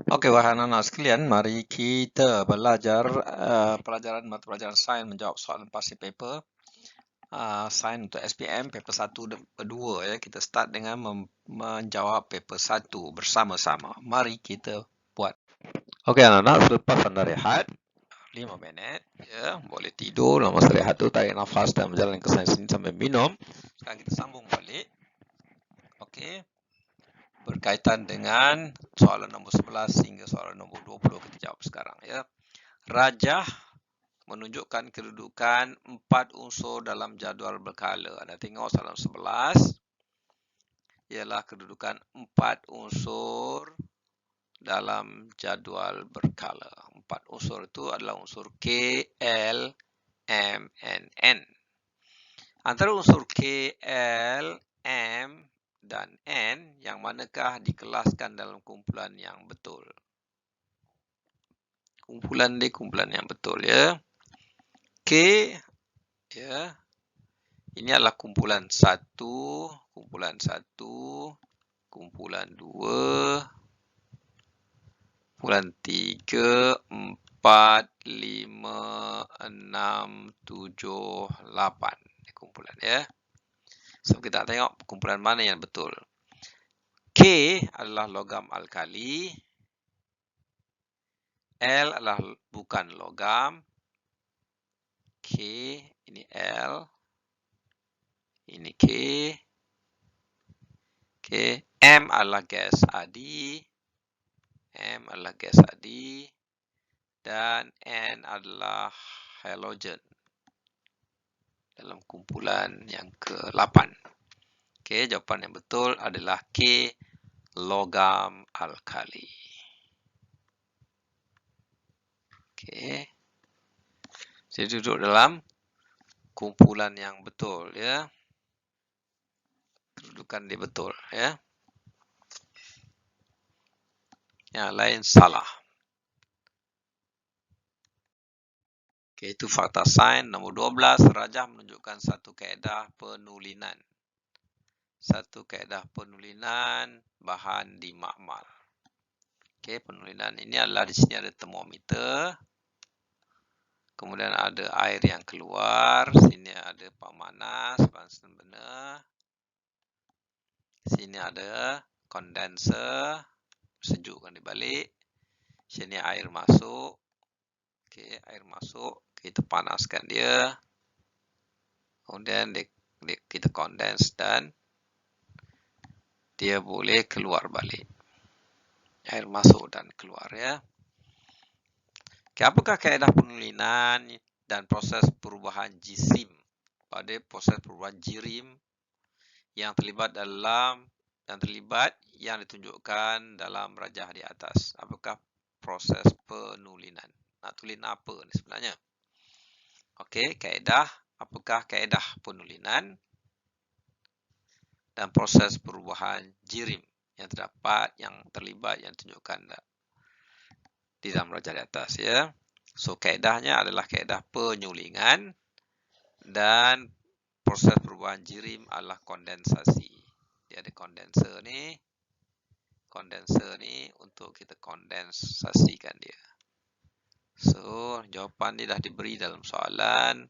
Oke, wahai anak-anak sekalian, mari kita belajar mata pelajaran sains menjawab soalan past paper. Sains untuk SPM paper 1 dan paper 2 ya. Kita start dengan menjawab paper 1 bersama-sama. Mari kita buat. Oke, anak-anak, selepas anda rehat 5 minit ya, boleh tidur. Lama rehat tu tarik nafas dan berjalan ke sana sini sampai minum. Sekarang kita sambung balik. Okey. Berkaitan dengan soalan nombor 11 hingga soalan nombor 20 kita jawab sekarang ya. Rajah menunjukkan kedudukan 4 unsur dalam jadual berkala. Anda tengok soalan 11 ialah kedudukan 4 unsur dalam jadual berkala. 4 unsur itu adalah unsur K, L, M, N. Antara unsur K, L, M dan N, yang manakah dikelaskan dalam kumpulan yang betul? Kumpulan yang betul ya. K ya. Ini adalah kumpulan 1, kumpulan 2, kumpulan 3, 4, 5, 6, 7, 8. Ini kumpulan ya. So kita tengok kumpulan mana yang betul. K adalah logam alkali. L adalah bukan logam. K, ini L. Ini K. M adalah gas adi. Dan N adalah halogen dalam kumpulan yang ke-8. Okey, jawapan yang betul adalah K, logam alkali. Okey. Jadi duduk dalam kumpulan yang betul ya. Kedudukan dia betul ya. Yang lain salah. Okey, itu fakta sains. Nombor 12, rajah menunjukkan satu kaedah penulinan. Satu kaedah penulinan bahan di makmal. Okey, penulinan ini adalah di sini ada termometer. Kemudian ada air yang keluar. Sini ada pemanas, Bunsen burner. Sini ada kondenser. Sejukkan dibalik. Sini air masuk. Okey, air masuk. Kita panaskan dia. Kemudian kita kondens dan dia boleh keluar balik. Air masuk dan keluar ya. Okay, apakah kaedah penulinan dan proses perubahan jisim pada proses perubahan jirim yang terlibat yang ditunjukkan dalam rajah di atas? Apakah proses penulinan? Nak tulis apa ni sebenarnya? Okey, kaedah. Apakah kaedah penulinan dan proses perubahan jirim yang terlibat yang ditunjukkan di dalam rajah di atas ya. So kaedahnya adalah kaedah penyulingan dan proses perubahan jirim adalah kondensasi. Dia ada kondenser ni. Kondenser ni untuk kita kondensasikan dia. So jawapan dia dah diberi dalam soalan.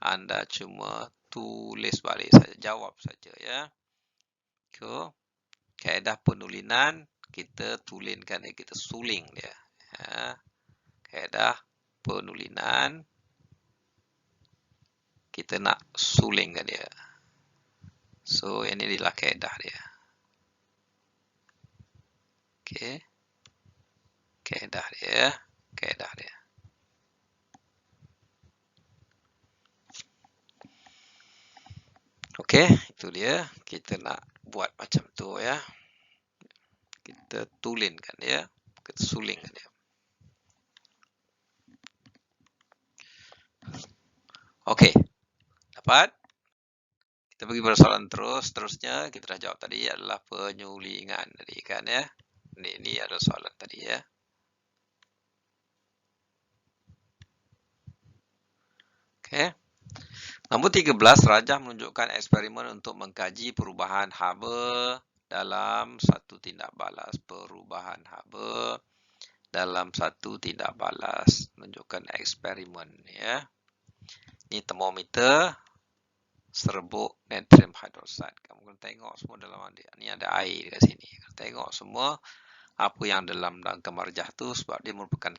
Anda cuma tulis balik saja, jawab saja ya. So kaedah penulinan kita tulinkan dia, kita suling dia. Ya. Kaedah penulinan kita nak sulingkan dia. So ini adalah kaedah dia. Okey. Kaedah dia. Okey, itu dia. Kita nak buat macam tu ya. Kita tulinkan dia, kita sulingkan dia. Okey. Dapat? Kita pergi pada soalan terusnya. Kita dah jawab tadi adalah penyulingan tadi kan ya. Ini adalah soalan tadi ya. Okey. Nombor 13, rajah menunjukkan eksperimen untuk mengkaji perubahan haba dalam satu tindak balas. Perubahan haba dalam satu tindak balas. Menunjukkan eksperimen ya. Ini termometer serbuk natrium hydroxide. Kamu kena tengok semua dalam dia. Ini ada air dekat sini. Kena tengok semua apa yang dalam gambar rajah tu sebab dia merupakan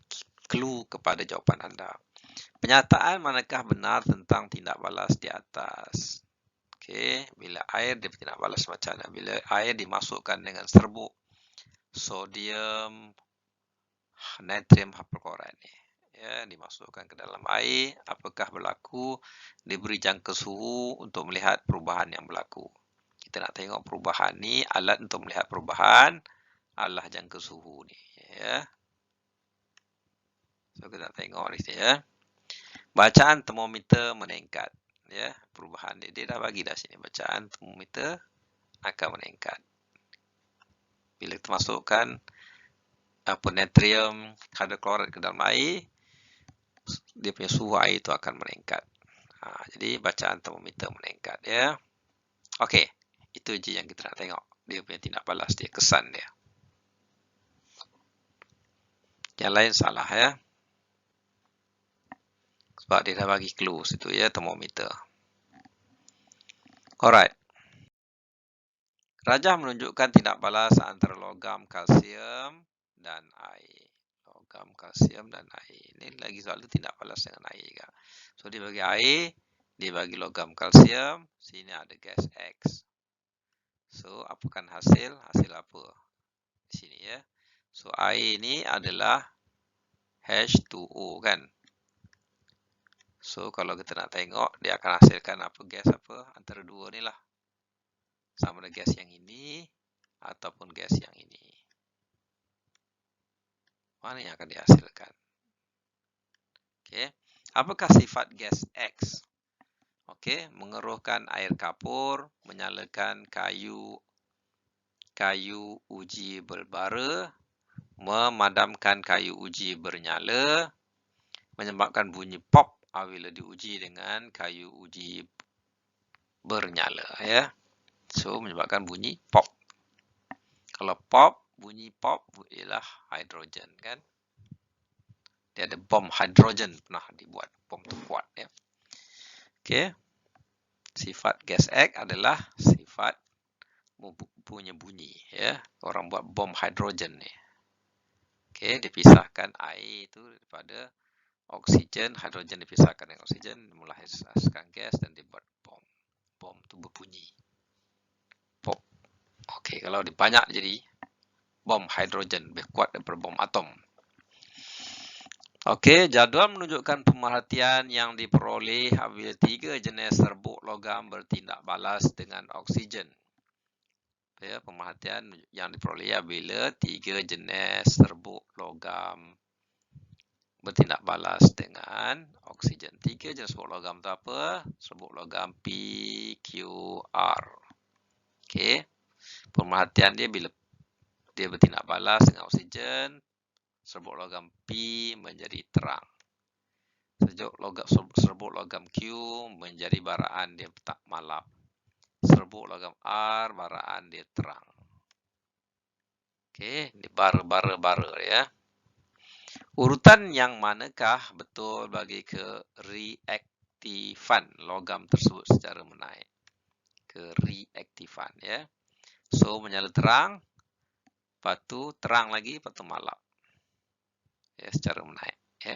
clue kepada jawapan anda. Penyataan manakah benar tentang tindak balas di atas? Okey, bila air dia tindak balas macam mana? Bila air dimasukkan dengan serbuk sodium natrium hipoklorat ni, ya, dimasukkan ke dalam air, apakah berlaku? Diberi jangka suhu untuk melihat perubahan yang berlaku. Kita nak tengok perubahan ni, alat untuk melihat perubahan adalah jangka suhu ni, ya. So kita nak tengok di sini ya. Bacaan termometer meningkat, ya. Perubahan dia dah bagi dah sini, bacaan termometer akan meningkat. Bila kita masukkan natrium hidroklorat ke dalam air, dia punya suhu air itu akan meningkat. Jadi bacaan termometer meningkat ya. Okey, itu je yang kita nak tengok. Dia punya tindak balas dia, kesan dia. Yang lain salah ya. Sebab dia dah bagi clue situ ya, termometer. Alright. Rajah menunjukkan tindak balas antara logam kalsium dan air. Logam kalsium dan air. Ini lagi soal tu tindak balas dengan air juga. So dia bagi air, dia bagi logam kalsium, sini ada gas X. So apakan hasil? Hasil apa? Di sini ya. So air ini adalah H2O kan. So kalau kita nak tengok dia akan hasilkan apa gas apa antara dua ni lah. Sama ada gas yang ini ataupun gas yang ini. Mana yang akan dihasilkan? Okey. Apakah sifat gas X? Okey, mengeruhkan air kapur, menyalakan kayu uji berbara, memadamkan kayu uji bernyala, menyebabkan bunyi pop apabila diuji dengan kayu uji bernyala ya. So menyebabkan bunyi pop. Kalau pop, bunyi pop ialah hidrogen kan. Dia ada bom hidrogen pernah dibuat. Bom tu kuat ya. Okey. Sifat gas X adalah sifat punya bunyi ya. Orang buat bom hidrogen ni. Okey, dipisahkan air itu daripada oksigen, hidrogen dipisahkan dengan oksigen, melahirkan gas dan dibuat bom. Bom tu berbunyi. Pop. Okey, kalau dibanyak jadi bom hidrogen, lebih kuat daripada bom atom. Okey, jadual menunjukkan pemerhatian yang diperoleh apabila 3 jenis serbuk logam bertindak balas dengan oksigen. Ya, pemerhatian yang diperoleh apabila 3 jenis serbuk logam bertindak balas dengan oksigen. 3 jenis serbuk logam itu apa? Serbuk logam PQR. Okey. Pemerhatian dia bila dia bertindak balas dengan oksigen, serbuk logam P menjadi terang. Serbuk logam Q menjadi baraan dia tak malap. Serbuk logam R baraan dia terang. Okey, ini bara ya. Urutan yang manakah betul bagi kereaktifan logam tersebut secara menaik? Kereaktifan ya. So menyala terang, lepas tu terang lagi, lepas tu malap. Ya, secara menaik ya.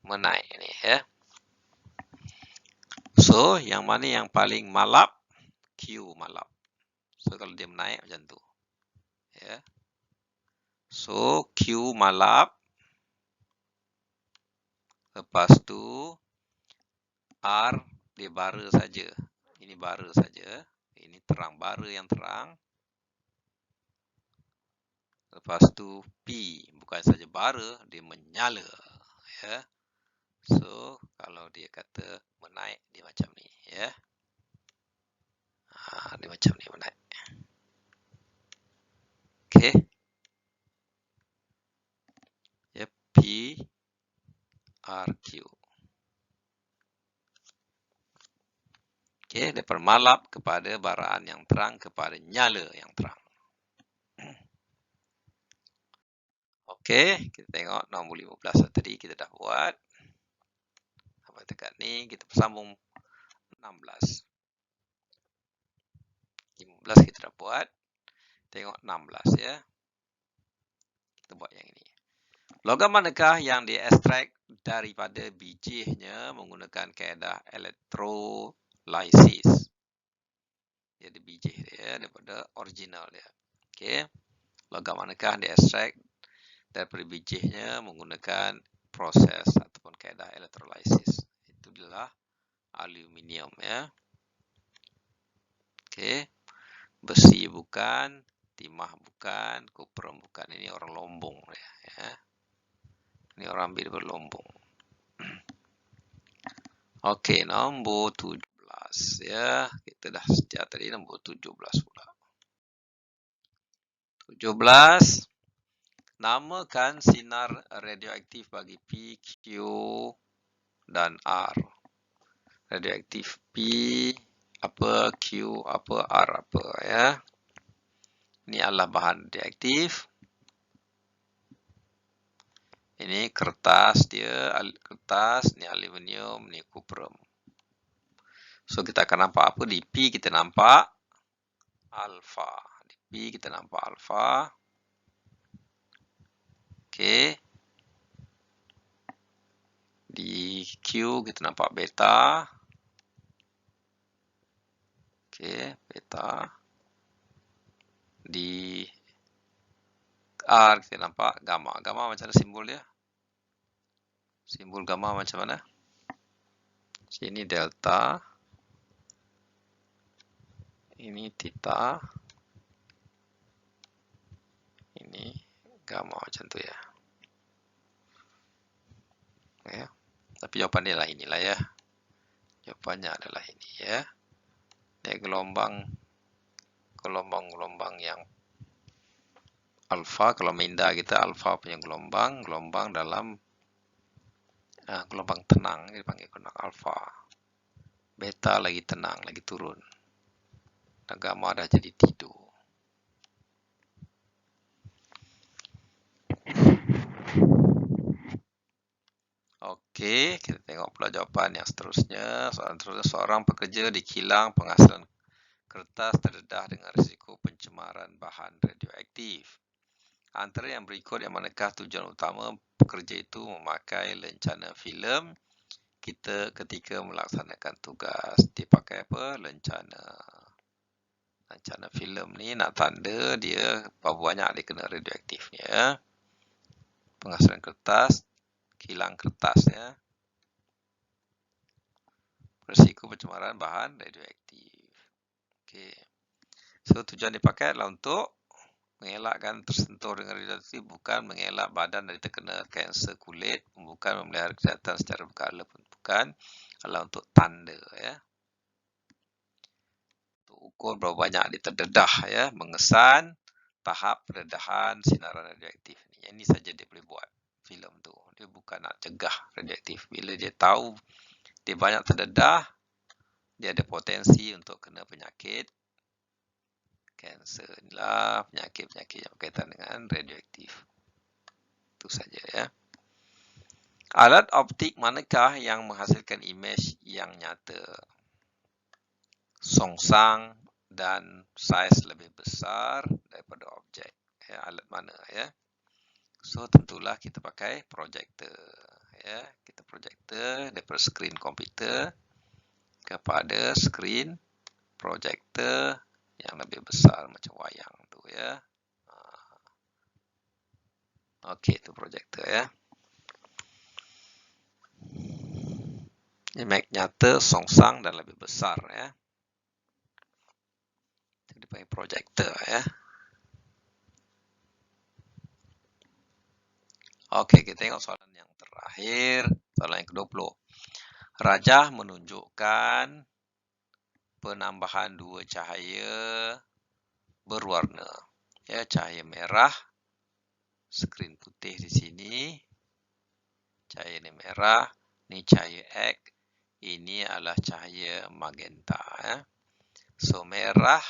Menaik ni ya. So yang mana yang paling malap? Q malap. So kalau dia menaik macam tu. Ya. So Q malap. Lepas tu R dia bara saja. Ini bara saja. Ini terang, bara yang terang. Lepas tu P bukan saja bara, dia menyala. Ya. So kalau dia kata menaik dia macam ni ya. Dia macam ni menaik. Okey. Ya, P R Q. Okey, daripada malap kepada baraan yang terang kepada nyala yang terang. Okey, kita tengok nombor 15 tadi kita dah buat. Sampai dekat ni kita sambung 16. 15 kita dah buat. Tengok 16 ya. Kita buat yang ini. Logam manakah yang diekstrak daripada bijihnya menggunakan kaedah elektrolisis? Jadi bijih dia daripada original dia. Okey. Logam manakah diekstrak daripada bijihnya menggunakan proses ataupun kaedah elektrolisis? Itu adalah aluminium ya. Okey. Besi bukan, timah bukan, kuprum bukan. Ini orang Lombong ya. Ini orang ambil dari Lombong. Okey, nombor 17 ya. Kita dah sejak tadi nombor 17 pula. 17. Namakan sinar radioaktif bagi P, Q dan R. Radioaktif P apa, Q apa, R apa ya. Ini adalah bahan radioaktif. Ini kertas dia, kertas, ni aluminium, ni kuprum. So kita akan nampak apa? Di P kita nampak alfa. Di P kita nampak alfa. Okey. Di Q kita nampak beta. Okey, beta. Di R kita nampak gamma. Gamma macam mana simbol dia? Simbol gamma macam mana? Sini delta. Ini theta. Ini gamma macam tu ya. Ya. Tapi jawapan dia lah inilah ya. Jawapannya adalah ini ya. Dia gelombang yang alfa. Kalau minda kita alfa punya gelombang dalam gelombang tenang, dia dipanggil gelombang alfa. Beta lagi tenang, lagi turun. Dan gamma dah jadi tidur. Okey, kita tengok pula jawapan yang seterusnya. Soalan seterusnya, seorang pekerja di kilang penghasilan kertas terdedah dengan risiko pencemaran bahan radioaktif. Antara yang berikut yang manakah tujuan utama pekerja itu memakai lencana filem kita ketika melaksanakan tugas? Dia pakai apa? Lencana. Lencana filem ni nak tanda dia berapa banyak dia kena radioaktifnya. Penghasilan kertas, kilang kertas ya. Risiko pencemaran bahan radioaktif. Okey. So tujuan dipakai adalah untuk mengelakkan tersentuh dengan radioaktif, bukan mengelak badan dari terkena kanser kulit, bukan memelihara kesihatan secara berkala pun bukan, adalah untuk tanda ya. Untuk ukur berapa banyak dia terdedah ya, mengesan tahap pendedahan sinaran radioaktif ni. Yang ni saja dia boleh buat filem tu. Dia bukan nak cegah radioaktif. Bila dia tahu dia banyak terdedah, dia ada potensi untuk kena penyakit kanser. Inilah penyakit-penyakit yang berkaitan dengan radioaktif. Itu saja ya. Alat optik manakah yang menghasilkan imej yang nyata? Songsang dan saiz lebih besar daripada objek. Ya, alat mana ya? So tentulah kita pakai projektor. Ya, kita projektor daripada skrin komputer kepada skrin projektor yang lebih besar macam wayang tu ya. Okey, itu projektor ya. Imej nyata, songsang dan lebih besar ya. Itu dipanggil projektor ya. Okey, kita tengok soalan yang terakhir, soalan yang ke-20. Rajah menunjukkan penambahan dua cahaya berwarna. Ya, cahaya merah, skrin putih di sini. Cahaya ini merah, ini cahaya X, ini adalah cahaya magenta ya. So merah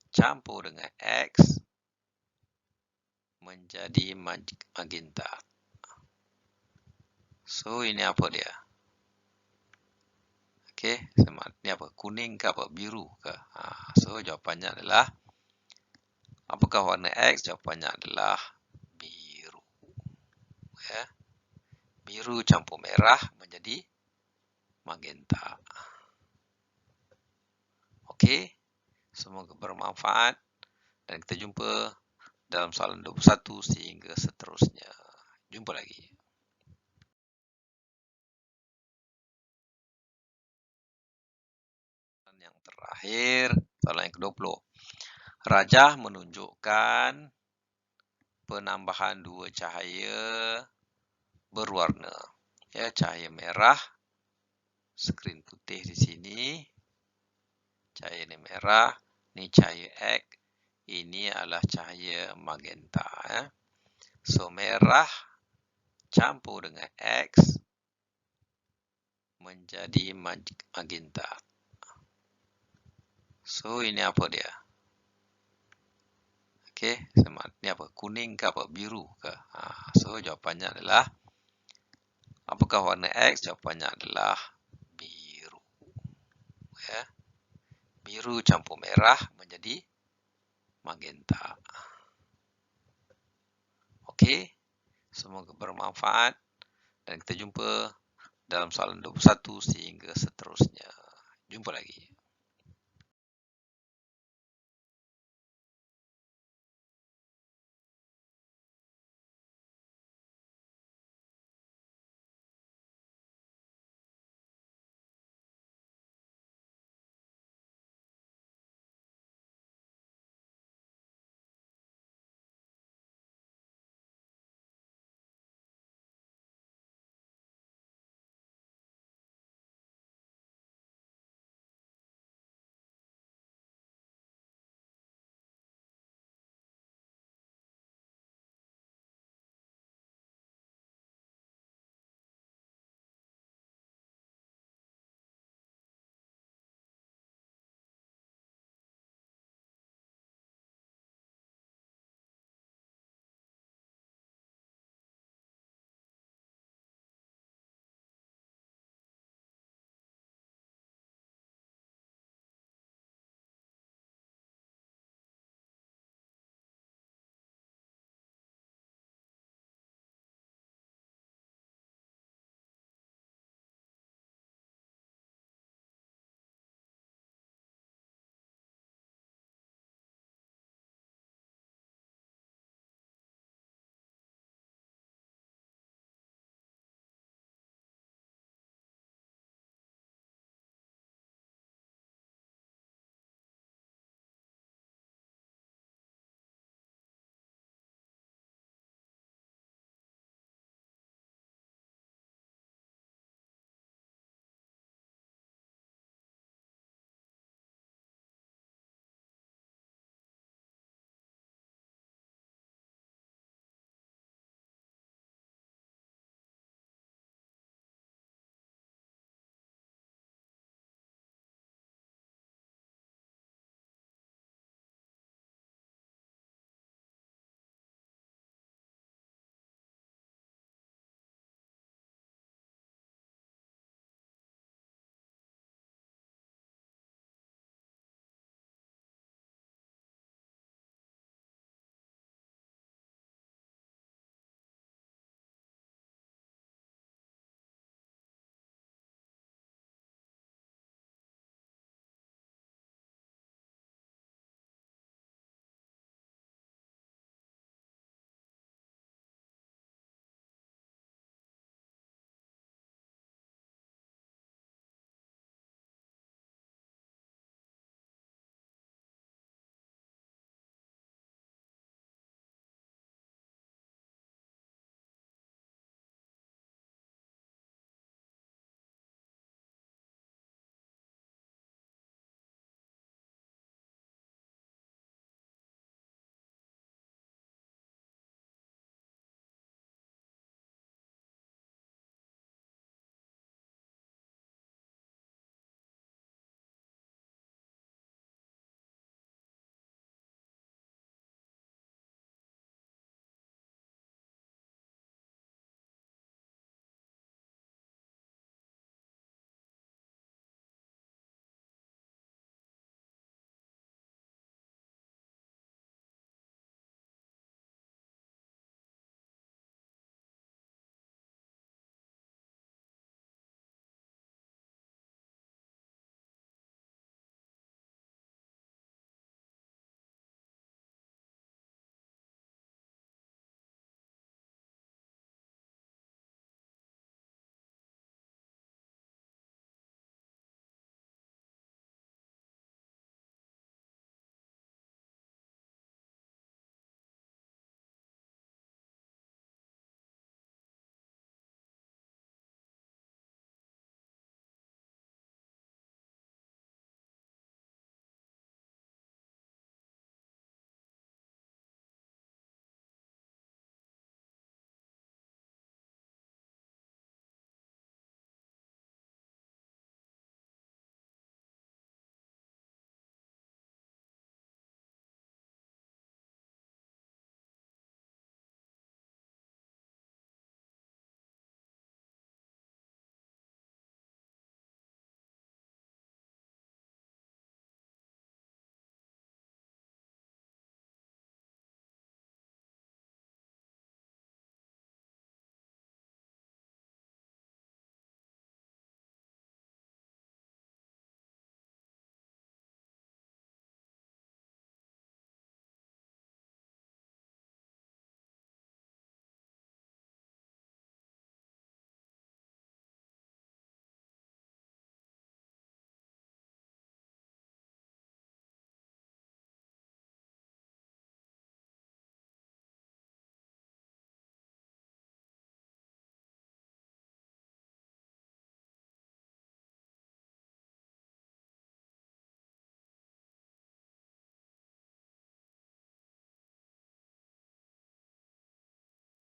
campur dengan X menjadi magenta. So, ini apa dia? Okey, ini apa? Kuning ke apa? Biru ke? So, jawapannya adalah, apakah warna X? Jawapannya adalah biru. Ya. Biru campur merah menjadi magenta. Okey, semoga bermanfaat dan kita jumpa dalam soalan 21 sehingga seterusnya. Jumpa lagi. Yang terakhir, soalan yang ke-20. Rajah menunjukkan penambahan dua cahaya berwarna. Ya, cahaya merah, skrin putih di sini. Cahaya ini merah, ini cahaya X, ini adalah cahaya magenta. Ya. So, merah campur dengan X menjadi magenta. So, ini apa dia? Okey, ini apa? Kuning ke apa? Biru ke? So, jawapannya adalah, apakah warna X? Jawapannya adalah biru. Ya. Biru campur merah menjadi magenta. Okey, semoga bermanfaat dan kita jumpa dalam soalan 21 sehingga seterusnya. Jumpa lagi.